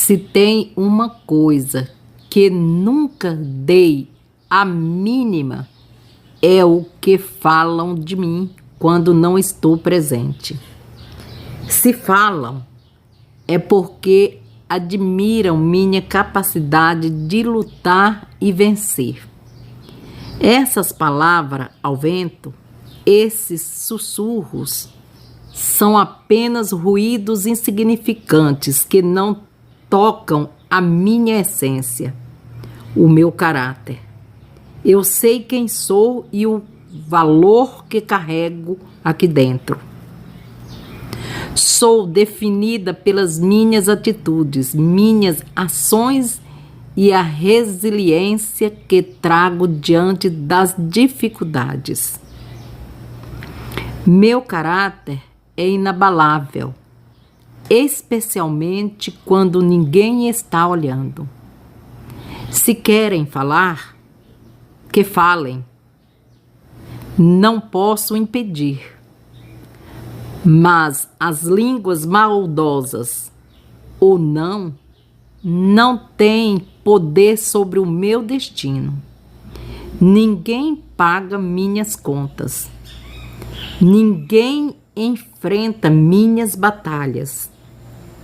Se tem uma coisa que nunca dei a mínima, é o que falam de mim quando não estou presente. Se falam, é porque admiram minha capacidade de lutar e vencer. Essas palavras ao vento, esses sussurros, são apenas ruídos insignificantes que não tocam a minha essência, o meu caráter. Eu sei quem sou e o valor que carrego aqui dentro. Sou definida pelas minhas atitudes, minhas ações e a resiliência que trago diante das dificuldades. Meu caráter é inabalável, especialmente quando ninguém está olhando. Se querem falar, que falem. Não posso impedir. Mas as línguas maldosas ou não têm poder sobre o meu destino. Ninguém paga minhas contas. Ninguém enfrenta minhas batalhas.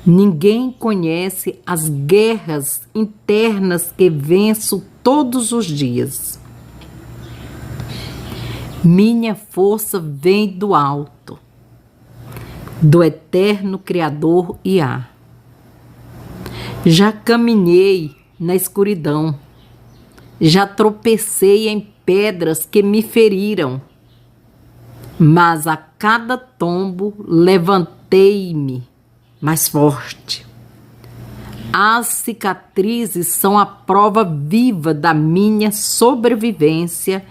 Ninguém conhece as guerras internas que venço todos os dias. Minha força vem do alto, do eterno Criador Iá. Já caminhei na escuridão, já tropecei em pedras que me feriram, mas a cada tombo levantei-me mais forte. As cicatrizes são a prova viva da minha sobrevivência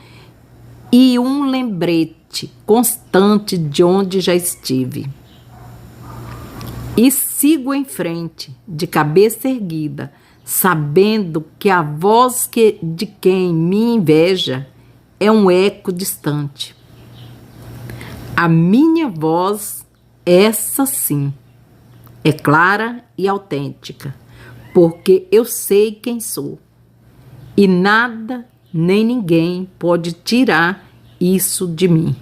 e um lembrete constante de onde já estive. E sigo em frente, de cabeça erguida, sabendo que a voz de quem me inveja é um eco distante. A minha voz, essa sim, é clara e autêntica, porque eu sei quem sou. E nada nem ninguém pode tirar isso de mim.